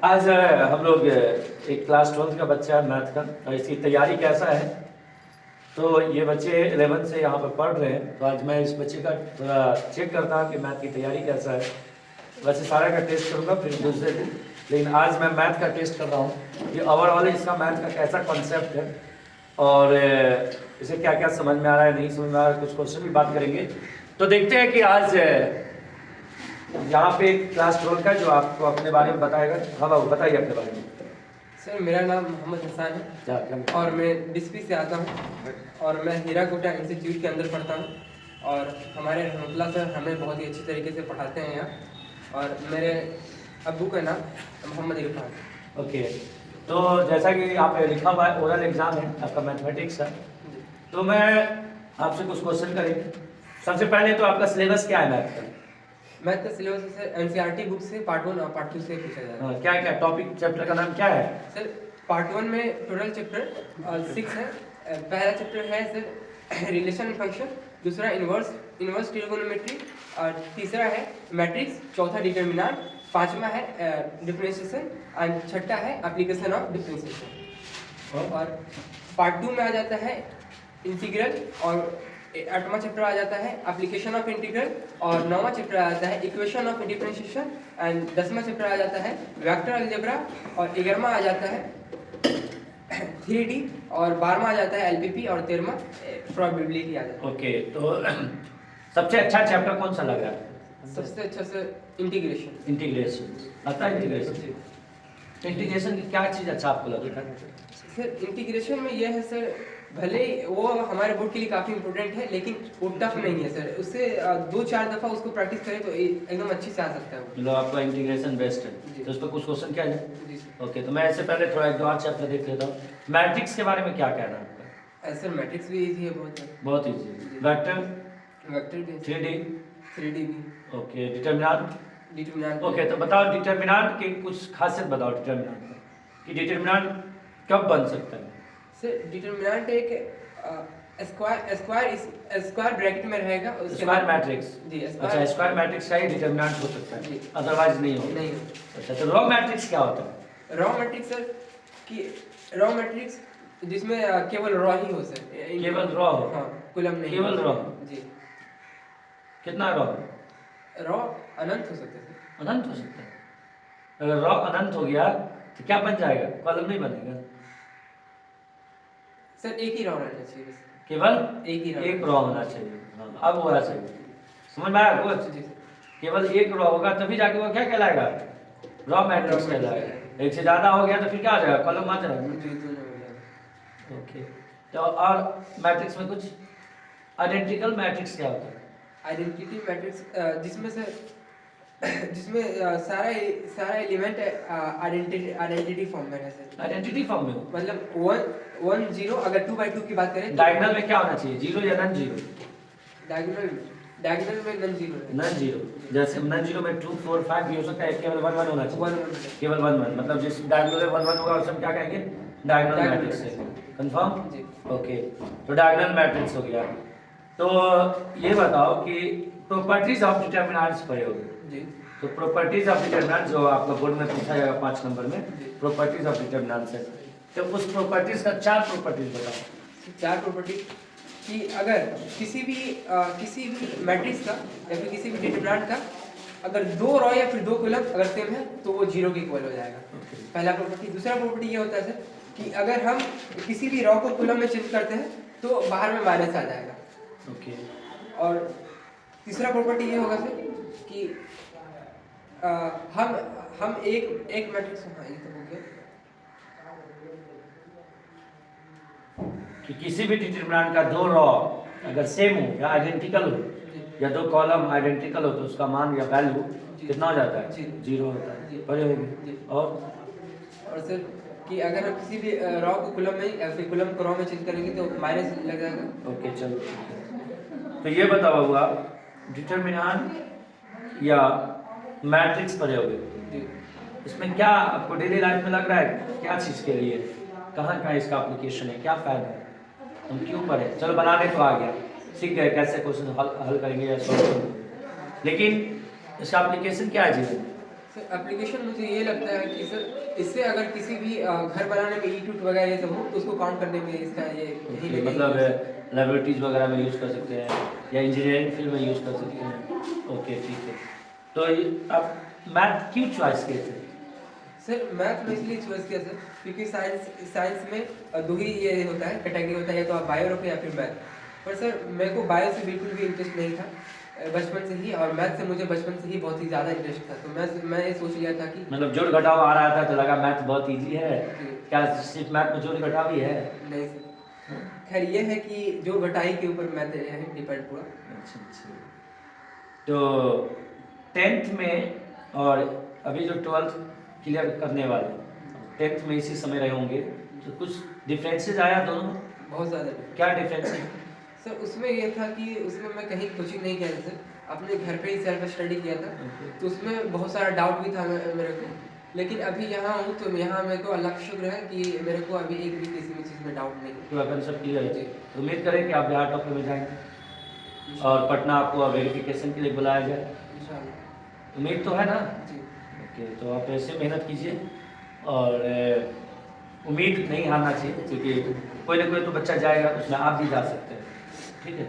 आज हम लोग एक क्लास 12th का बच्चा है मैथ का, और इसकी तैयारी कैसा है। तो ये बच्चे 11th से यहाँ पर पढ़ रहे हैं, तो आज मैं इस बच्चे का थोड़ा चेक करता हूँ कि मैथ की तैयारी कैसा है। वैसे सारा का टेस्ट करूँगा फिर दूसरे दिन, लेकिन आज मैं मैथ का टेस्ट कर रहा हूँ कि ओवरऑल इसका मैथ का कैसा कॉन्सेप्ट है और इसे क्या क्या समझ में आ रहा है, नहीं समझ में आ रहा है। कुछ क्वेश्चन भी बात करेंगे। तो देखते हैं कि आज यहाँ पे क्लास 12 का जो आपको अपने बारे में बताएगा। हाँ बाबू बताइए अपने बारे में। सर मेरा नाम मोहम्मद हसन है और मैं डिस्पी से आता हूँ और मैं हीराकोटा इंस्टीट्यूट के अंदर पढ़ता हूँ। और हमारे रहमतुल्लाह सर हमें बहुत ही अच्छी तरीके से पढ़ाते हैं यहाँ। और मेरे अब्बू का नाम मोहम्मद इरफान। ओके, तो जैसा कि आप लिखा हुआ है ओरल एग्जाम है आपका मैथमेटिक्स का, तो मैं आपसे कुछ क्वेश्चन करेंगे। सबसे पहले तो आपका सिलेबस क्या है मैथ का? मैथ का सिलेबस सर एनसीईआरटी बुक से पार्ट 1 और पार्ट 2 से पूछा जाता है। क्या क्या टॉपिक चैप्टर का नाम क्या है? सर पार्ट 1 में टोटल चैप्टर 6 है। पहला चैप्टर है सर रिलेशन फंक्शन, दूसरा इनवर्स ट्रिगोनोमेट्री, और तीसरा है मैट्रिक्स, चौथा डिटरमिनेंट, पांचवा है डिफरेंशिएशन एंड छठा है एप्लीकेशन ऑफ डिफरेंशिएशन। और पार्ट 2 में आ जाता है इंटीग्रल, और 8वां चैप्टर आ जाता है एप्लीकेशन ऑफ इंटीग्रल, और 9वां चैप्टर आ जाता है इक्वेशन ऑफ डिफरेंशिएशन, एंड 10वां चैप्टर आ जाता है वेक्टर अलजेब्रा, और 11वां आ जाता है 3D, और 12वां आ जाता है एलपीपी, और 13वां प्रोबेबिलिटी आ जाता है। ओके, तो सबसे अच्छा चैप्टर कौन सा लग रहा है? सबसे अच्छा सर इंटीग्रेशन। इंटीग्रेशन आता है। इंटीग्रेशन की क्या चीज़ अच्छा आपको लगता है? सर इंटीग्रेशन में यह है सर, भले वो हमारे बोर्ड के लिए काफ़ी इंपॉर्टेंट है लेकिन वो टफ नहीं है सर। उससे 2-4 दफ़ा उसको प्रैक्टिस करें तो एकदम अच्छे से आ सकता है वो। मतलब आपका इंटीग्रेशन बेस्ट है, तो उस पर कुछ क्वेश्चन क्या है? जी सर। ओके, तो मैं इससे पहले थोड़ा एक दो और चैप्टर देख लेता हूँ। मैट्रिक्स के बारे में क्या कहना है आपका? सर मैट्रिक्स भी इजी है बहुत ईजी। वेक्टर, वेक्टर भी, 3D भी। Okay, determinant. ओके, तो बताओ डिटर्मिनेंट की कुछ खासियत बताओ डिटर्मिनेंट की, कि डिटर्मिनेंट कब बन सकता है? सर डिटरमिनेंट एक स्क्वायर ब्रैकेट में रहेगा। Square matrix. जी अच्छा, स्क्वायर मैट्रिक्स का ही डिटर्मिनेंट हो सकता है, अदरवाइज नहीं होगा। नहीं। अच्छा, तो रॉ मैट्रिक्स क्या होता है? रॉ मैट्रिक्स सर कि रॉ मैट्रिक्स जिसमें केवल रॉ ही हो सर। केवल रॉ हो? हाँ, कुलम नहीं। केवल रॉ? जी। कितना रॉ? रॉ अनंत हो सकता है सर। अनंत हो सकता है। अगर रॉ अनंत हो गया तो क्या बन जाएगा? कॉलम नहीं बनेगा। सर एक ही रॉ रहना चाहिए बस। केवल एक ही एक रॉ होना चाहिए। हाँ, अब होना चाहिए। समझ में आया कुछ? जी सर। केवल एक रॉ होगा तभी जाके वो क्या कहलाएगा? रॉ मैट्रिक्स कहलाएगा। एक से ज्यादा हो गया तो फिर क्या आ जाएगा? कॉलम आ जाएगा। ओके, तो और मैट्रिक्स में कुछ आइडेंटिकल मैट्रिक्स क्या होता है? आइडेंटिटी मैट्रिक्स जिसमें सारा एलिमेंट आइडेंटिटी फॉर्म में है सर। आइडेंटिटी फॉर्म में हो? मतलब 1 0, अगर 2/2 की बात करें। डायगोनल में क्या होना चाहिए? जीरो या नॉन जीरो? डायगोनल में नॉन जीरो है। नॉन जीरो, जैसे नॉन जीरो में 2 4 5 भी हो सकता है, केवल 1 1 होना चाहिए। केवल 1 1, मतलब जिस डायगोनल में 1 1 होगा उसे हम क्या कहेंगे? डायगोनल मैट्रिक्स है। कंफर्म? जी। ओके, तो डायगोनल मैट्रिक्स हो गया। तो ये बताओ कि प्रॉपर्टीज ऑफ डिटरमिनेंट्स पढ़े होगे। जी। तो प्रॉपर्टीज ऑफ डिटरमिनेंट जो आपका बोर्ड में पूछा जाएगा 5 नंबर में, प्रॉपर्टीज ऑफ डिटरमिनेंट्स है। तो उस प्रॉपर्टीज का 4 प्रॉपर्टीज बताओ। 4 प्रॉपर्टी कि अगर किसी भी मैट्रिक्स का या फिर किसी भी डिटरमिनेंट का अगर 2 रॉ या फिर 2 कॉलम अगर सेम है तो वो 0 के इक्वल हो जाएगा। पहला प्रॉपर्टी। दूसरा प्रॉपर्टी ये होता है सर कि अगर हम किसी भी रॉ को कॉलम में चेंज करते हैं तो बाहर में माइनस आ जाएगा। ओके, और तीसरा प्रॉपर्टी ये होगा सर कि हम एक मैट्रिक्स, हाँ ये तो हो गया, कि किसी भी डिटरमिनेंट का 2 रॉ अगर सेम हो या आइडेंटिकल हो या 2 कॉलम आइडेंटिकल हो तो उसका मान या वैल्यू कितना हो जाता है? 0 होता है। पढ़े होंगे। और सर कि अगर हम किसी भी रॉ को कॉलम में या फिर कॉलम को रॉ में चेंज करेंगे तो माइनस लग जाएगा। ओके, चलो। तो ये बताओ बाबू, आप डिटरमिनेंट या मैट्रिक्स पढ़े होगे, इसमें क्या आपको डेली लाइफ में लग रहा है? क्या चीज़ के लिए, कहाँ का इसका एप्लीकेशन है, क्या फ़ायदा है, हम क्यों पढ़े? चलो बनाने तो आ गया, सीख गए कैसे क्वेश्चन हल करेंगे या सॉल्व करेंगे, लेकिन इसका एप्लीकेशन क्या है जीवन में? सर एप्लीकेशन मुझे ये लगता है कि सर इससे अगर किसी भी घर बनाने में ईंट उट वगैरह ये सब हो तो उसको काउंट करने में इसका ये कहीं ना मतलब कहीं लेबोरेटरीज वगैरह में यूज़ कर सकते हैं या इंजीनियरिंग फील्ड में यूज़ कर सकते हैं। ओके ठीक है। तो आप मैथ क्यों चॉइस किए थे? सर मैथ में इसलिए चॉइस किया सर क्योंकि साइंस में दो ही ये होता है कैटेगरी होता है, या तो आप बायो रखो या फिर मैथ। पर सर मेरे को बायो से बिल्कुल भी इंटरेस्ट नहीं था बचपन से ही, और मैथ से मुझे बचपन से ही बहुत ही ज़्यादा इंटरेस्ट था। तो मैं ये सोच लिया था कि मतलब जोड़ घटाव आ रहा था तो लगा मैथ बहुत इजी है। जी, क्या सिर्फ मैथ में जोड़ घटाव ही है? नहीं सर, खैर ये है कि जो घटाई के ऊपर मैथ है डिपेंड पूरा। अच्छा अच्छा। तो 10th में और अभी जो 12th क्लियर करने वाले 10th में इसी समय रहे होंगे, तो कुछ डिफरेंसेस आया दोनों में? बहुत ज़्यादा difference। क्या डिफरेंस है? सर उसमें ये था कि उसमें मैं कहीं कोचिंग नहीं किया था सर, अपने घर पे ही सेल्फ स्टडी किया था। तो उसमें बहुत सारा डाउट भी था मेरे को, लेकिन अभी यहाँ हूँ तो यहाँ मेरे को अल्लाह का शुक्र है कि मेरे को अभी एक भी किसी भी चीज़ में डाउट नहीं है। पूरा कंसेप्ट क्लियर है। तो उम्मीद करें कि आप बिहार टॉपर में जाएंगे और पटना आपको वेरिफिकेशन के लिए बुलाया जाए। इंशाल्लाह। उम्मीद तो है ना? जी ओके, तो आप ऐसे मेहनत कीजिए और उम्मीद नहीं हारना चाहिए, क्योंकि कोई ना कोई तो बच्चा जाएगा, उसमें आप भी जा सकते हैं। ठीक है,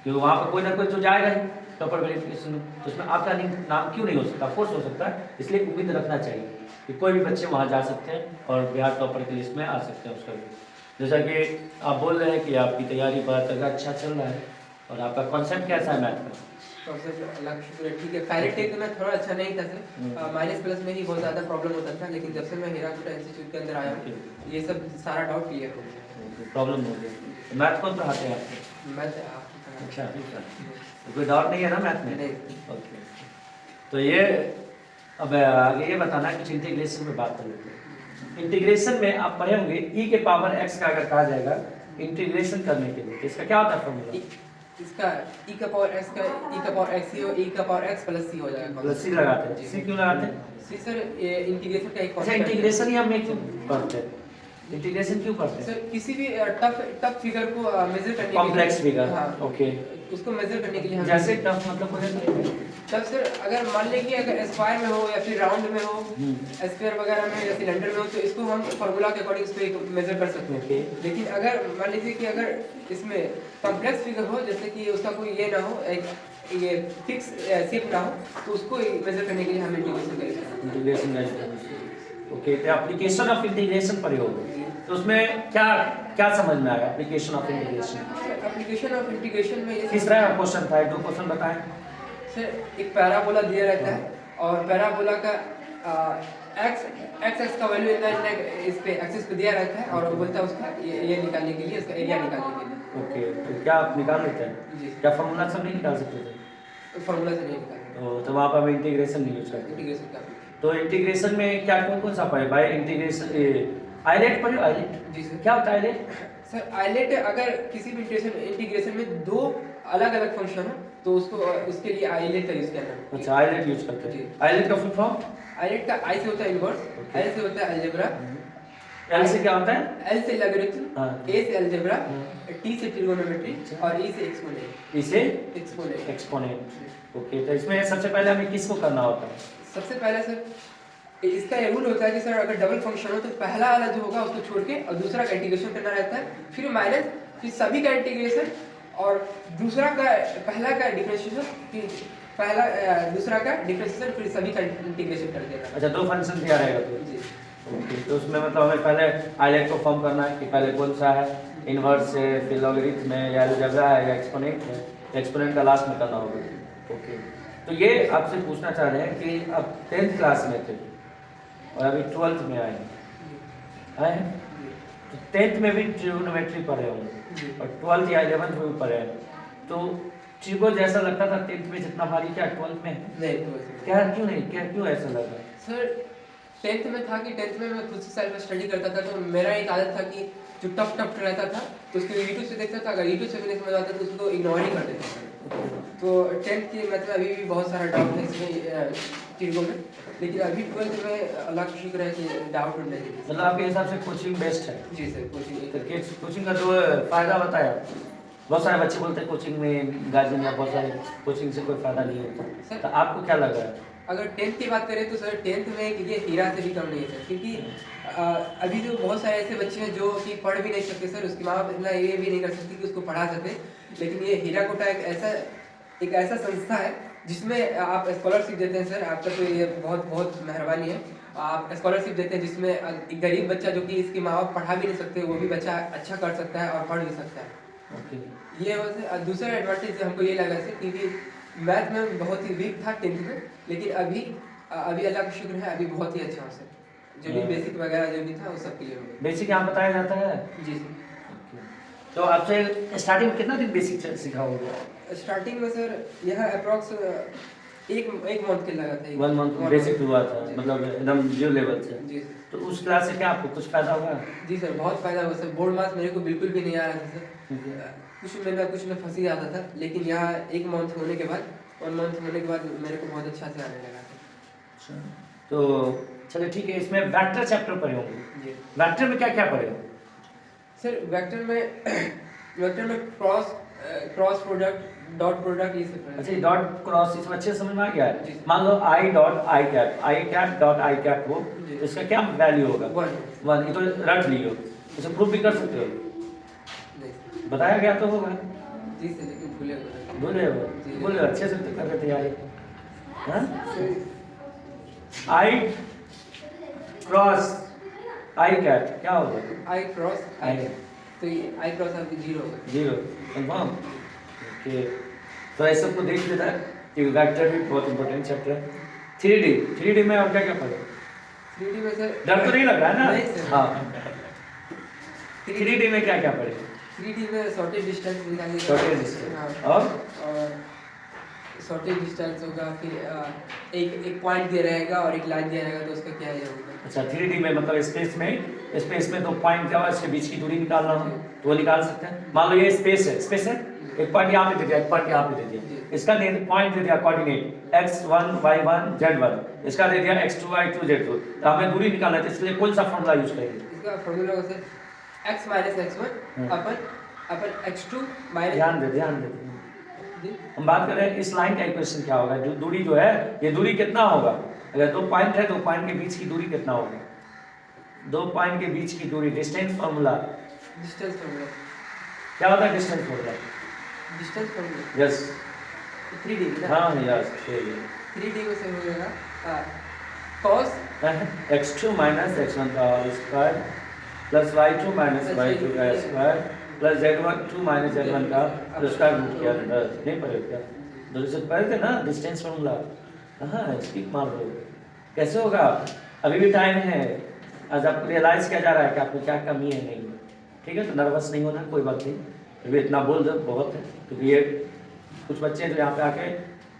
क्योंकि वहाँ पर कोई ना कोई तो जाएगा ही टॉपर वेरिफिकेशन में, तो उसमें आपका नाम क्यों नहीं हो सकता? कोर्स हो सकता है। इसलिए उम्मीद रखना चाहिए कि कोई भी बच्चे वहाँ जा सकते हैं और बिहार टॉपर की लिस्ट में आ सकते हैं उसका भी। जैसा कि आप बोल रहे हैं कि आपकी तैयारी बहुत अच्छा चल रहा है, और आपका कॉन्सेप्ट कैसा है मैथ का? तो सर अल्लाह का शुक्र है, ठीक है। पहले टेक में थोड़ा अच्छा नहीं था सर, माइनस प्लस में ही बहुत ज़्यादा प्रॉब्लम होता था, लेकिन जब से मैं हीराकुटा इंस्टीट्यूट के अंदर आया हूँ ये सब सारा डाउट क्लियर हो गया। प्रॉब्लम हो गया। मैथ कौन पढ़ाते हैं आपको? मैं अच्छा, तो कोई डाउट नहीं है ना मैथ में? नहीं। ओके, तो ये अब आगे ये बताना है, कुछ इंटीग्रेशन में बात कर लेते हैं। इंटीग्रेशन में आप पढ़े होंगे e के पावर x का अगर कहा जाएगा इंटीग्रेशन करने के लिए, तो इसका क्या होता है फॉर्मूला? इसका e का पावर x का e का पावर x हो, e का पावर x प्लस c हो जाएगा। प्लस सी लगाते हैं। सी क्यों लगाते हैं? सी सर इंटीग्रेशन का एक अच्छा, इंटीग्रेशन ही हम क्यों पढ़ते हैं? इंटीग्रेशन क्यों पढ़ते हैं? सर किसी भी टफ फिगर को मेजर करने के लिए, कॉम्प्लेक्स फिगर। हाँ, ओके, उसको मेजर करने के लिए हम जैसे टफ मतलब हो जाता है? तब सर अगर मान लीजिए अगर स्क्वायर में हो या फिर राउंड में हो, स्क्वायर वगैरह में या सिलेंडर में हो, तो इसको हम फार्मूला के अकॉर्डिंग इसको मेजर कर सकते हैं। लेकिन अगर मान लीजिए कि अगर इसमें कॉम्प्लेक्स फिगर हो, जैसे कि उसका कोई ये ना हो, एक ये फिक्स शेप ना हो, तो उसको मेजर करने के लिए हम इंटीग्रेशन करेंगे। इंटीग्रेशन ओके, तो एप्लीकेशन ऑफ इंटीग्रेशन पर होगा, तो उसमें क्या क्या समझ में आया application of integration? Application of integration में ये किस तरह का क्वेश्चन था? दो क्वेश्चन बताएं। सर एक पैराबोला दिया रहता है, और पैराबोला का एक्स का वैल्यू इस पे एक्सिस पे दिया रहता है, और वो बोलता है उसका ये निकालने के लिए, इसका एरिया निकालने के लिए। ओके, तो क्या आप निकाल लेते हैं? जी। क्या फॉर्मूला सब नहीं निकाल सकते थे? फार्मूला से नहीं निकालना, तो वहाँ पर हम इंटीग्रेशन नहीं यूज करते। इंटीग्रेशन का। तो इंटीग्रेशन में क्या कौन कौन सा पढ़े? बाय इंटीग्रेशन आइलेट पढ़े? आइलेट जी सर। क्या होता है आइलेट? सर आइलेट अगर किसी भी इंटीग्रेशन में दो अलग अलग फंक्शन हो तो उसको उसके लिए आइलेट का यूज करना। अच्छा, आइलेट यूज करते जी। हैं। आइलेट का फुल फॉर्म? आइलेट का आई से होता है इनवर्स, एल से होता है अलजेब्रा, एल से क्या होता है? एल से लॉगरिथम, हाँ। ए से अलजेब्रा, टी से ट्रिगोनोमेट्री, और ई से एक्सपोनेंट। इसे एक्सपोनेंट। एक्सपोनेंट। ओके, तो इसमें सबसे पहले हमें किसको करना होता है? सबसे पहले सर इसका ये रूल होता है कि सर अगर डबल फंक्शन हो तो पहला वाला जो होगा उसको छोड़ के और दूसरा का इंटीग्रेशन करना रहता है, फिर माइनस, फिर सभी का इंटीग्रेशन, और दूसरा का पहला का डिफरेंशिएशन, फिर पहला दूसरा का डिफरेंशिएशन, फिर सभी का इंटीग्रेशन कर देना। अच्छा, दो फंक्शन दिया रहेगा तो? जी। ओके, तो उसमें मतलब हमें पहले आइलेट को फॉर्म करना है कि पहले कौन सा है, इनवर्स है, फिर लॉगरिथम है, या अलजेब्रा है, या एक्सपोनेंट है। एक्सपोनेंट का लास्ट में करना होगा। ओके, तो ये आपसे पूछना चाह रहे हैं कि अब 10th क्लास में थे और अभी 12th में आए हैं, तो 10th में भी ट्रिगोनोमेट्री पढ़े होंगे और 12th या 11th में भी पढ़े हैं, तो ट्रिगो जैसा लगता था 10th में जितना भारी क्या 12th में है? नहीं तो ऐसे क्या क्यों नहीं, क्या क्यों ऐसा लगा? सर 10th में था कि 10th में मैं खुद से सेल्फ स्टडी करता था, तो मेरा एक आदत था कि जो टफ रहता था तो उसको यूट्यूब से देखता था, अगर यूट्यूब से भी नहीं समझ आता तो उसको इग्नोर ही कर देता था। तो 10th की मतलब अभी भी बहुत सारा डाउट है इसमें चीज़ों में, लेकिन अभी 12th में अल्लाह का शुक्र है कि डाउट नहीं है। मतलब आपके हिसाब से कोचिंग बेस्ट है? जी सर, कोचिंग क्रिकेट कोचिंग का जो फ़ायदा बताया, बहुत सारे बच्चे बोलते हैं कोचिंग में गार्जियन या बहुत सारे कोचिंग से कोई फ़ायदा नहीं होता, तो आपको क्या लग रहा है? अगर 10th की बात करें तो सर 10th में ये हीरा से भी कम नहीं है सर, क्योंकि अभी जो बहुत सारे ऐसे बच्चे हैं जो कि पढ़ भी नहीं सकते सर, उसके माँ बाप इतना ये भी नहीं कर सकते कि उसको पढ़ा सके, लेकिन ये हीरा कोटा एक ऐसा संस्था है जिसमें आप स्कॉलरशिप देते हैं सर। आपका तो ये बहुत बहुत मेहरबानी है, आप स्कॉलरशिप देते हैं जिसमें एक गरीब बच्चा जो कि इसके माँ बाप पढ़ा भी नहीं सकते वो भी बच्चा अच्छा कर सकता है और पढ़ भी सकता है। ओके। ये वैसे दूसरा एडवांटेज हमको ये लगा सर, क्योंकि मैथ में बहुत ही वीक था 10th में, लेकिन अभी अल्लाह का शुक्र है अभी बहुत ही अच्छा हो सर, जो भी बेसिक वगैरह जो भी था वो सब क्लियर हो गया। बेसिक यहाँ बताया जाता है। जी सर। तो आपसे स्टार्टिंग में कितना दिन बेसिक सीखा होगा? स्टार्टिंग में सर यह अप्रॉक्स एक मंथ के लगा था। 1 मंथ बेसिक हुआ था, मतलब एकदम जीरो लेवल से। जी सर। तो उस क्लास से क्या आपको कुछ फायदा हुआ? जी सर, बहुत फायदा हुआ सर। बोर्ड मार्क्स मेरे को बिल्कुल भी नहीं आ रहा था सर, कुछ में फंसी जाता था, लेकिन यहाँ 1 मंथ होने के बाद 1 मंथ होने के बाद मेरे को बहुत अच्छा से आने लगा था। तो चलिए ठीक है, इसमें वेक्टर चैप्टर पढ़े होंगे। जी वेक्टर में क्या क्या पढ़े हो? सर वेक्टर में क्रॉस प्रोडक्ट, डॉट प्रोडक्ट, ये सब पढ़े। अच्छा, डॉट क्रॉस इसमें अच्छे से समझ में आ गया जी। है। मान लो I dot I cap dot I cap हो, जी। तो इसका क्या वैल्यू होगा? 1। ये तो रट लियो, इसे प्रूफ भी कर सकते हो, नहीं बताया गया तो होगा। जी सर, लेकिन भूले हुए हैं। बोले हो, जी। बोले अच्छे से कर रहे तैयारी। हाँ? सर, आई क्रॉस आई कैप क्या होगा? आई क्रॉस आई तो ये आई क्रॉस आपकी 0 होगा। 0 कंफर्म। ओके, तो ऐसे सबको देख लेता है कि वेक्टर भी बहुत इंपॉर्टेंट चैप्टर है। 3D में और क्या क्या पढ़े? 3D में सर डर तो नहीं लग रहा है ना? नहीं सर। हाँ, 3D में क्या क्या पढ़े? 3D में शॉर्टेज डिस्टेंस निकालने का। शॉर्टेज डिस्टेंस और शॉर्टेज डिस्टेंस होगा, फिर एक पॉइंट दिया रहेगा और एक लाइन दिया रहेगा, तो उसका क्या है होगा। अच्छा, 3D में मतलब स्पेस में 2 पॉइंट क्या हुआ, इसके बीच की दूरी निकालना हो तो वो निकाल सकते हैं। मान लो ये स्पेस है, एक पॉइंट यहाँ पे दे दिया, एक पॉइंट यहाँ पे दे दिया, इसका पॉइंट दे दिया कोऑर्डिनेट x1 y1 z1, इसका दे दिया x2 y2 z2, तो हमें दूरी निकालना है, इसलिए कौन सा फॉर्मूला यूज करेंगे? इसका फॉर्मूला होगा सर x माइनस x1 अपन x2 माइनस। ध्यान दे हम बात कर रहे हैं इस लाइन का इक्वेशन क्या होगा, जो दूरी जो है ये दूरी कितना होगा? अगर 2 पॉइंट है, 2 पॉइंट के बीच की दूरी कितना होगा? 2 पॉइंट के बीच की दूरी, डिस्टेंस फार्मूला क्या होता है? डिस्टेंस फार्मूला यस 3D ना। हाँ यस 3D में सर हो जाएगा cos x2 माइनस x1 का whole square plus y2 minus y2 का square plus z2 minus z1 का स्क्वायर रूट किया नहीं पड़े क्या? दूरी से पढ़े थे ना डिस्टेंस फार्मूला। हाँ, स्किप मार दो, कैसे होगा? अभी भी टाइम है, आज आपको रियलाइज किया जा रहा है कि आपको क्या कमी है नहीं। ठीक है, तो नर्वस नहीं होना, कोई बात नहीं, फिर भी इतना बोल दो बहुत है, क्योंकि ये कुछ बच्चे हैं जो यहाँ पे आके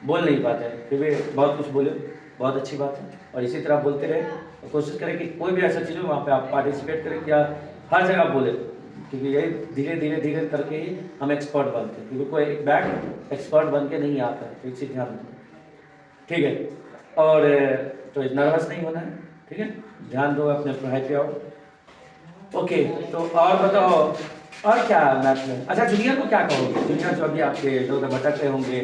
बोल नहीं पाते हैं, फिर भी बहुत कुछ बोले, बहुत अच्छी बात है। और इसी तरह बोलते रहे और कोशिश करें कि कोई भी ऐसा चीज़ हो वहाँ पे आप पार्टिसिपेट करें, क्या हर जगह बोले, क्योंकि यही धीरे करके ही हम एक्सपर्ट बनते हैं, क्योंकि कोई एक बैग एक्सपर्ट बन के नहीं आता है, तो इसी ध्यान रखना। ठीक है, और तो नर्वस नहीं होना है, ठीक है, ध्यान दो अपने पढ़ाई पे आओ। ओके, तो और बताओ और क्या मैथ में? अच्छा, जूनियर को क्या कहोगे? जूनियर जो अभी आपके जो भटक रहे होंगे,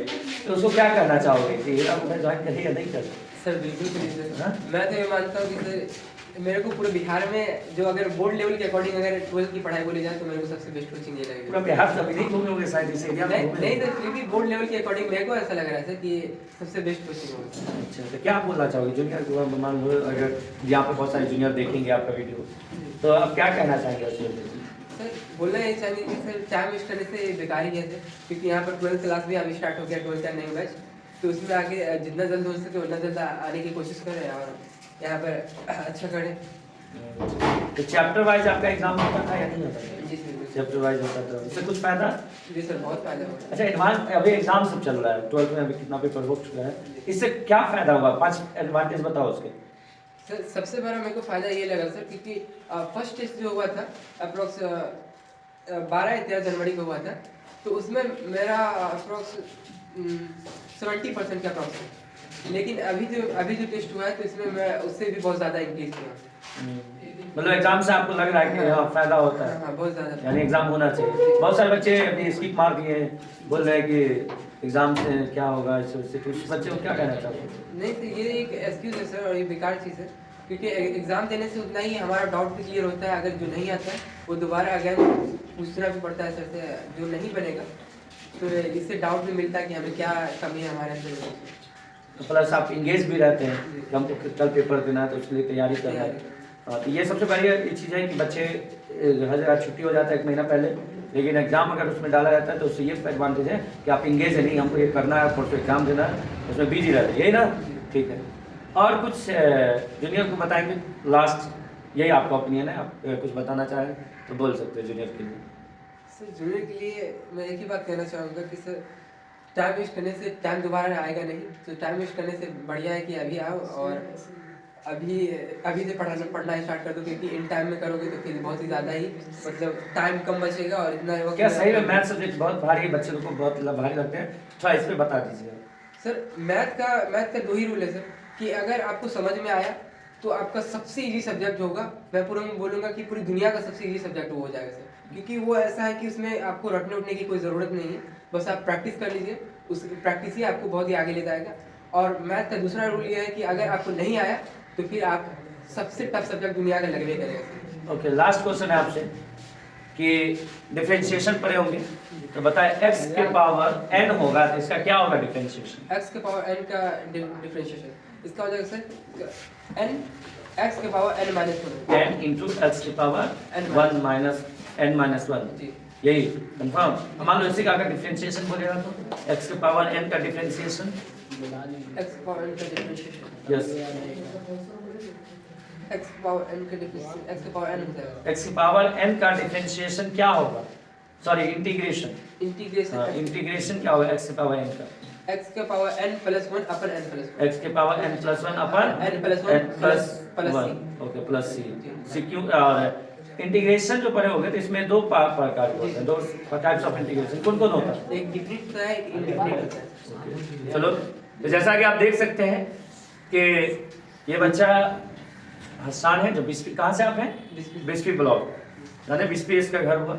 तो उसको क्या कहना चाहोगे कि ये आप ज्वाइन करें या नहीं करें? सर बिल्कुल करिए सर। हाँ? मैं तो ये मानता हूँ कि सर मेरे को पूरे बिहार में जो अगर बोर्ड लेवल के अकॉर्डिंग अगर 12th की पढ़ाई बोली जाए तो मेरे को सबसे बेस्ट कोचिंग ये लगेगी। पूरा बिहार से अभी नहीं घूमे होंगे शायद इस एरिया में? नहीं सर, फिर भी बोर्ड लेवल के अकॉर्डिंग मेरे को ऐसा लग रहा है सर कि सबसे बेस्ट कोचिंग होगा। अच्छा, तो क्या बोलना चाहोगे जूनियर को? मान लो अगर यहाँ पे बहुत सारे जूनियर देखेंगे आपका वीडियो, तो आप क्या कहना चाहेंगे उसमें? सर बोलना ये चाहिए कि सर टाइम वेस्ट करने से बेकार ही है सर, क्योंकि यहाँ पर 12th क्लास भी अभी स्टार्ट हो गया, 12th का नई बैच, तो उसमें आगे जितना जल्द हो सके उतना जल्द आने की कोशिश करें और यहाँ पर अच्छा करें। तो चैप्टर वाइज आपका एग्जाम होता था या नहीं होता था? जी सर। चैप्टर वाइज होता था, इससे कुछ फायदा? जी सर, बहुत फायदा होगा। अच्छा, एडवांस अभी एग्जाम सब चल रहा है, 12th में अभी कितना पेपर हो चुका है, इससे क्या फायदा हुआ? 5 एडवांटेज बताओ उसके। सर सबसे बड़ा मेरे को फायदा ये लगा सर, क्योंकि फर्स्ट टेस्ट जो हुआ था अप्रोक्स 12 या 13 जनवरी को हुआ था, तो उसमें मेरा अप्रोक्स 70% का अप्रोक्स लेकिन अभी जो टेस्ट हुआ है तो इसमें मैं उससे भी बहुत ज़्यादा इंक्रीज किया। मतलब एग्जाम से आपको लग रहा है कि हाँ फायदा होता है, हाँ बहुत ज़्यादा। यानी एग्जाम होना चाहिए। बहुत सारे बच्चे अभी स्किप मार दिए हैं, बोल रहे हैं कि एग्जाम से क्या होगा, इससे कुछ बच्चे को क्या कहना चाहते हैं? नहीं तो ये एक एक्सक्यूज है सर, और ये बेकार चीज़ है, क्योंकि एग्ज़ाम देने से उतना ही हमारा डाउट भी क्लियर होता है। अगर जो नहीं आता है वो दोबारा अगेन पूछना भी पड़ता है सर से, जो नहीं बनेगा तो इससे डाउट भी मिलता है कि हमें क्या कमी है हमारे अंदर। प्लस आप इंगेज भी रहते हैं कि हमको कल पेपर देना है तो उसके लिए तैयारी करना है। तो ये सबसे पहले ये चीज़ है कि बच्चे हर जगह छुट्टी हो जाता है 1 महीना पहले, लेकिन एग्जाम अगर उसमें डाला जाता है तो उससे ये एडवांटेज है कि आप इंगेज है, नहीं हमको ये करना है, परसों एग्जाम देना है, उसमें बिजी रहते हैं, यही ना? ठीक है। और कुछ जूनियर को बताएंगे लास्ट, यही आपका ओपिनियन है, आप कुछ बताना चाहें तो बोल सकते हैं जूनियर के लिए। सर जूनियर के लिए मैं एक ही बात कहना चाहूँगा कि सर टाइम वेस्ट करने से टाइम दोबारा आएगा नहीं, तो टाइम वेस्ट करने से बढ़िया है कि अभी आओ और अभी से पढ़ना स्टार्ट कर दो, क्योंकि इन टाइम में करोगे तो फिर बहुत ही ज़्यादा ही मतलब टाइम कम बचेगा और इतना वक्त। क्या सही में मैथ सब्जेक्ट बहुत भारी है, बच्चों को बहुत भारी लगते हैं, थोड़ा इस पर बता दीजिए। सर मैथ का 2 ही रूल है सर, कि अगर आपको समझ में आया तो आपका सबसे इजी सब्जेक्ट जो होगा, मैं पूरा बोलूँगा कि पूरी दुनिया का सबसे इजी सब्जेक्ट वो हो जाएगा सर, क्योंकि वो ऐसा है कि उसमें आपको रटने उठने की कोई ज़रूरत नहीं है, बस आप प्रैक्टिस कर लीजिए, उस प्रैक्टिस ही आपको बहुत ही आगे ले जाएगा। और मैथ का दूसरा रूल ये है कि अगर आपको नहीं आया तो फिर आप सबसे टफ सब्जेक्ट दुनिया का लगवे करेगा। ओके, लास्ट क्वेश्चन है आपसे कि डिफरेंशिएशन पढ़े होंगे, तो बताए x के पावर n होगा तो इसका क्या होगा डिफरेंशिएशन? x के पावर n का डिफरेंशिएशन इसका हो जाएगा सर n x के power n minus 1 n into x के पावर 1 माइनस n माइनस 1, जी यही कंफर्म। मान लो इसी का अगर डिफरेंशिएशन बोलेगा तो x के पावर n का डिफरेंशिएशन, x के पावर n का डिफरेंशिएशन यस x के पावर n का डिफरेंशिएशन x के पावर n होता है। x के पावर n का डिफरेंशिएशन क्या होगा? सॉरी इंटीग्रेशन, इंटीग्रेशन क्या होगा x के पावर n का? x के पावर n प्लस 1 अपन n प्लस 1 x के पावर n प्लस 1 अपन n plus 1 plus c। Okay plus c क्यों? और इंटीग्रेशन जो पढ़े होंगे तो इसमें 2 प्रकार के होते हैं, 2 टाइप्स ऑफ इंटीग्रेशन। कौन कौन होता है? एक डिफरेंट होता है, एक इंडिफरेंट होता है। चलो, तो जैसा कि आप देख सकते हैं कि ये बच्चा हसन है जो बिस्फी, कहाँ से आप हैं? बिस्फी ब्लॉक, यानी बिस्फी इसका घर हुआ,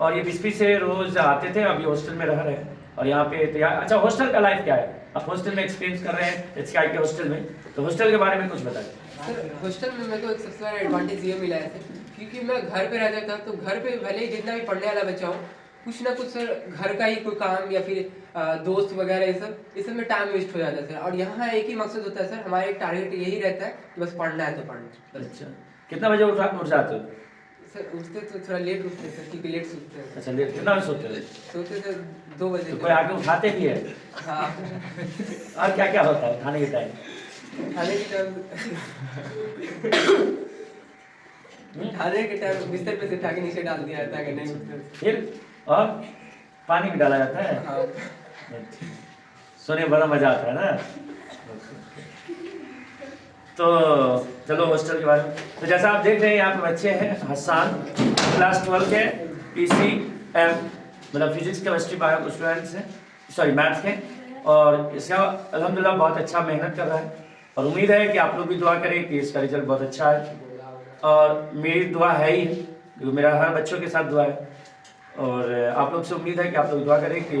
और ये बिस्फी से रोज आते थे, अभी हॉस्टल में रह रहे हैं और यहाँ पे तैयार। अच्छा, हॉस्टल का लाइफ क्या है? आप हॉस्टल में एक्सपीरियंस कर रहे हैं HKI के हॉस्टल में, तो हॉस्टल के बारे में कुछ बताइए। सर हॉस्टल में मेरे को एक सबसे बड़ा एडवांटेज ये मिला है सर, क्योंकि मैं घर पे रहता था, तो घर पे भले ही जितना भी पढ़ने वाला बच्चा हो, कुछ ना कुछ सर घर का ही कोई काम या फिर दोस्त वगैरह ये सब में टाइम वेस्ट हो जाता है सर। और यहाँ एक ही मकसद होता है सर, हमारा एक टारगेट यही रहता है कि बस पढ़ना है तो पढ़ना। अच्छा, कितना बजे उठ जाते हो? सर उठते तो थोड़ा लेट उठते सर, क्योंकि लेट सोते हैं। अच्छा, लेट कितना बजे सोते हो? सोते तो 2 बजे। तो कोई आके उठाते भी है? हाँ। और क्या क्या होता है खाने के टाइम? खाने के टाइम बिस्तर पे से उठा के नीचे डाल दिया जाता है अगर नहीं उठते। फिर और पानी भी डाला जाता है? हाँ। सोने में बड़ा मजा आता है ना। तो चलो हॉस्टल के बारे में, तो जैसा आप देख रहे हैं यहाँ पे बच्चे हैं हसन, क्लास 12 के PCM मतलब फिजिक्स केमिस्ट्री बायो स्टूडेंट्स हैं, सॉरी मैथ्स के, और इसका अल्हम्दुलिल्लाह बहुत अच्छा मेहनत कर रहा है, और उम्मीद है कि आप लोग भी दुआ करें कि इसका रिजल्ट बहुत अच्छा है, और मेरी दुआ है ही, क्योंकि मेरा हर बच्चों के साथ दुआ है, और आप लोग से उम्मीद है कि आप लोग दुआ करें कि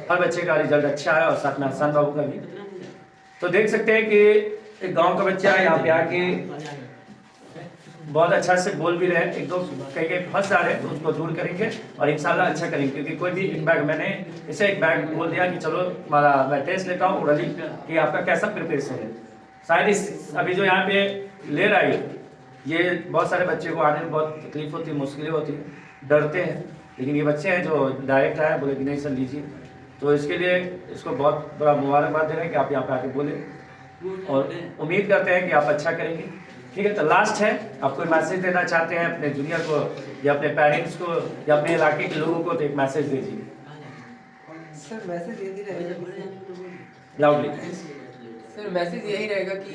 हर बच्चे का रिजल्ट अच्छा है, और साथ में हसन बाबू का भी। तो देख सकते हैं कि एक गांव का बच्चा यहाँ पे आके बहुत अच्छा से बोल भी रहे हैं, एक दो कहीं फंस जा रहे हैं तो उसको दूर करेंगे और इंशाल्लाह अच्छा करेंगे, क्योंकि कोई भी एक बैग, मैंने इसे एक बैग बोल दिया कि चलो मैं टेस्ट लेता हूँ ओरली कि आपका कैसा प्रिपरेशन है। शायद इस अभी जो यहाँ पे ले रहा है ये बहुत सारे बच्चे को आने में बहुत तकलीफ होती है, मुश्किलें होती है, डरते हैं, लेकिन ये बच्चे हैं जो डायरेक्ट आए बोले कि नहीं सर लीजिए, तो इसके लिए इसको बहुत बड़ा मुबारकबाद दे रहे हैं कि आप यहाँ पे आके बोले, और उम्मीद करते हैं कि आप अच्छा करेंगे। ठीक है, तो लास्ट है, आप कोई मैसेज देना चाहते हैं अपने जूनियर को या अपने पेरेंट्स को या अपने इलाके के लोगों को, तो एक मैसेज दीजिए। सर मैसेज यही रहेगा लाउडली। सर मैसेज यही रहेगा कि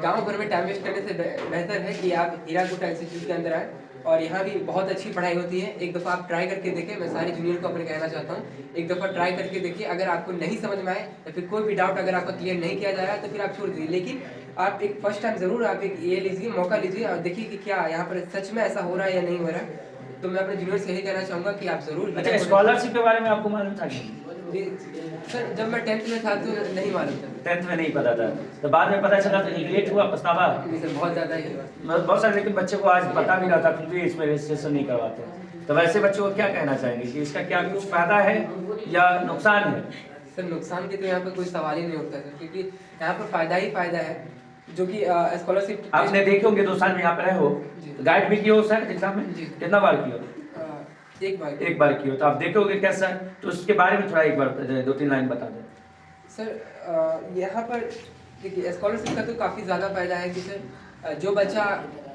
गांव भर में टाइम वेस्ट करने से बेहतर है कि आप हीराकुद इंस्टीट्यूट के अंदर आए और यहाँ भी बहुत अच्छी पढ़ाई होती है। एक दफ़ा आप ट्राई करके देखें, मैं सारे जूनियर को अपने कहना चाहता हूँ, एक दफ़ा ट्राई करके देखिए। अगर आपको नहीं समझ में आए या फिर कोई भी डाउट अगर आपका क्लियर नहीं किया जा रहा है तो फिर आप छोड़ दीजिए, लेकिन आप एक फर्स्ट टाइम ज़रूर आप एक ये लीजिए, मौका लीजिए और देखिए कि क्या यहाँ पर सच में ऐसा हो रहा है या नहीं हो रहा है। तो मैं अपने जूनियर से यही कहना चाहूँगा कि आप ज़रूर। अच्छा, स्कॉलरशिप के बारे में आपको मालूम था कि? जी सर, जब मैं 10th में था तो नहीं मालूम था। 10th में नहीं पता था, तो बाद में पता चला तो रिग्रेट हुआ, पछतावा? जी सर, बहुत ज़्यादा ही। बहुत सारे लेकिन बच्चे को आज पता भी रहता फिर भी इसमें रजिस्ट्रेशन नहीं करवाते। तो वैसे बच्चों को क्या कहना चाहेंगे कि इसका क्या कुछ फायदा है या नुकसान है? सर नुकसान की तो यहाँ पर कोई सवाल ही नहीं उठता सर, क्योंकि यहाँ पर फ़ायदा ही फ़ायदा है, जो कि स्कॉलरशिप आपने देखे होंगे 2 साल में यहाँ पे रहे हो, गाइड भी किए हो सर एग्जाम में? जी। कितना बार किए हो? एक बार किए हो, तो आप देखे होगे कैसा है, तो उसके बारे में थोड़ा एक बार 2-3 लाइन बता दें। सर यहाँ पर देखिए स्कॉलरशिप का तो काफ़ी ज़्यादा फ़ायदा है कि सर जो बच्चा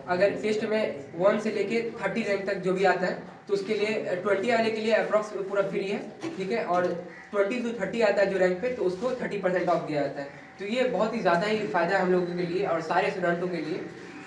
अगर टेस्ट में 1 से लेके 30 रैंक तक जो भी आता है तो उसके लिए 20 आने के लिए अप्रॉक्स पूरा फ्री है, ठीक है। और 20 to 30 आता है जो रैंक पे, तो उसको 30% ऑफ दिया जाता है। तो ये बहुत ही ज़्यादा ही फ़ायदा है हम लोगों के लिए और सारे स्टूडेंटों के लिए।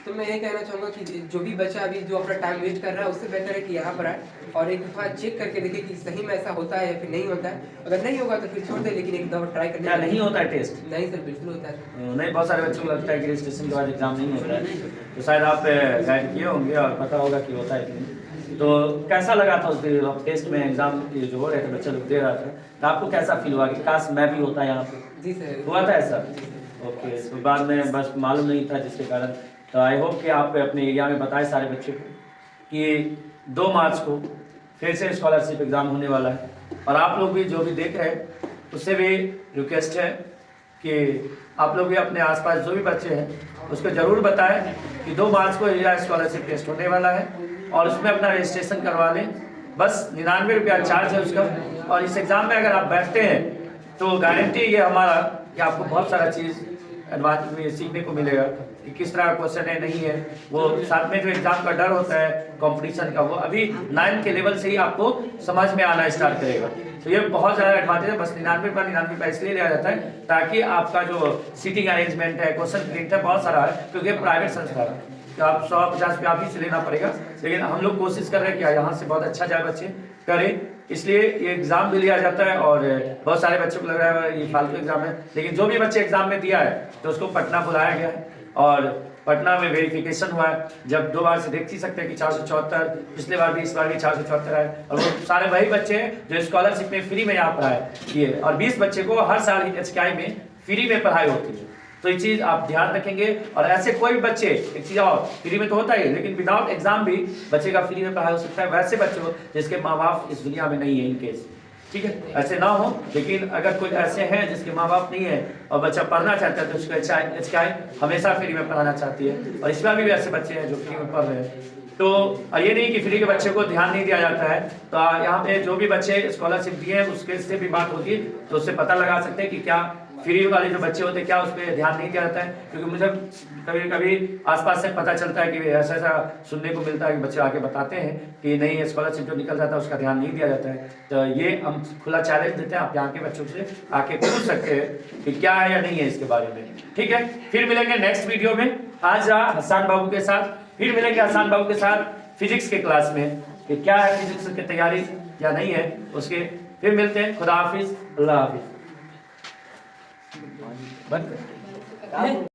तो मैं ये कहना चाहूँगा कि जो भी बच्चा अभी जो अपना टाइम वेस्ट कर रहा है उससे बेहतर है कि यहाँ पर आए और एक दफ़ा चेक करके देखे कि सही में ऐसा होता है या फिर नहीं होता है। अगर नहीं होगा तो फिर छोड़ दे, लेकिन एक दफ़ा ट्राई करने। क्या नहीं होता है टेस्ट? नहीं सर, बिल्कुल होता है। नहीं, बहुत सारे बच्चों को लगता है कि रजिस्ट्रेशन के बाद एग्जाम नहीं होता है, तो शायद आप गाइड किए होंगे और पता होगा कि होता है कि नहीं। तो कैसा लगा था उस दिन टेस्ट में एग्जाम जो हो रहे थे बच्चे लोग दे रहा था, तो आपको कैसा फील हुआ कि काश मैं भी होता यहाँ पे? जी सर, हुआ था ऐसा? ओके, तो बाद में बस मालूम नहीं था जिसके कारण। तो आई होप कि आप अपने एरिया में बताएं सारे बच्चों को कि 2 मार्च को फिर से स्कॉलरशिप एग्ज़ाम होने वाला है, और आप लोग भी जो भी देख रहे हैं उससे भी रिक्वेस्ट है कि आप लोग भी अपने आसपास जो भी बच्चे हैं उसको ज़रूर बताएं कि 2 मार्च को एरिया स्कॉलरशिप टेस्ट होने वाला है और उसमें अपना रजिस्ट्रेशन करवा लें। बस 99 रुपया चार्ज है उसका, और इस एग्ज़ाम में अगर आप बैठते हैं तो गारंटी ये हमारा कि आपको बहुत सारा चीज़ एडवांस में सीखने को मिलेगा कि किस तरह का क्वेश्चन है नहीं है। वो साथ में जो एग्जाम का डर होता है कंपटीशन का, वो अभी 9 के लेवल से ही आपको समझ में आना स्टार्ट करेगा। तो ये बहुत ज़्यादा एडवांटेज है। बस 99 पर इसलिए लिया जाता है ताकि आपका जो सीटिंग अरेंजमेंट है, क्वेश्चन प्रिंट है, बहुत सारा है, क्योंकि प्राइवेट संस्था है तो आप 150 रुपया आप ही से लेना पड़ेगा। लेकिन हम लोग कोशिश कर रहे हैं कि यहाँ से बहुत अच्छा जाए बच्चे करें, इसलिए ये एग्ज़ाम भी लिया जाता है। और बहुत सारे बच्चों को लग रहा है ये फालतू एग्ज़ाम है, लेकिन जो भी बच्चे एग्ज़ाम में दिया है तो उसको पटना बुलाया गया है और पटना में वेरिफिकेशन हुआ है। जब 2 बार से देख ही सकते हैं कि 474, पिछले बार भी इस बार भी 474 आए, और वो सारे वही बच्चे हैं जो स्कॉलरशिप में फ्री में यहाँ पढ़ाए ये, और 20 बच्चे को हर साल HKI में फ्री में पढ़ाई होती है। तो ये चीज़ आप ध्यान रखेंगे। और ऐसे कोई भी बच्चे, एक चीज़ और, फ्री में तो होता ही, लेकिन विदाउट एग्जाम भी बच्चे का फ्री में पढ़ाई हो सकता है, वैसे बच्चों जिसके माँ बाप इस दुनिया में नहीं है इन केस, ठीक है, ऐसे ना हो। लेकिन अगर कोई ऐसे हैं जिसके माँ बाप नहीं है और बच्चा पढ़ना चाहता है तो उसको HKI हमेशा फ्री में पढ़ाना चाहती है, और इसमें भी ऐसे बच्चे हैं जो फ्री में पढ़ रहे हैं। तो ये नहीं कि फ्री के बच्चे को ध्यान नहीं दिया जाता है। तो यहाँ पे जो भी बच्चे स्कॉलरशिप दिए हैं उसके से भी बात होती है तो उससे पता लगा सकते हैं कि क्या फ्री वाले जो बच्चे होते हैं क्या उस पर ध्यान नहीं दिया जाता है। क्योंकि मुझे कभी कभी आसपास से पता चलता है कि ऐसा ऐसा सुनने को मिलता है कि बच्चे आके बताते हैं कि नहीं, स्कॉलरशिप जो निकल जाता है उसका ध्यान नहीं दिया जाता है। तो ये हम खुला चैलेंज देते हैं, आप यहाँ के बच्चों से आके पूछ सकते हैं कि क्या है या नहीं है इसके बारे में, ठीक है। फिर मिलेंगे नेक्स्ट वीडियो में। आज हसन बाबू के साथ फिर मिलेंगे, हसन बाबू के साथ फिजिक्स के क्लास में कि क्या है फिजिक्स की तैयारी या नहीं है उसके। फिर मिलते हैं। खुदा हाफिज, अल्लाह हाफिज। बंद कर।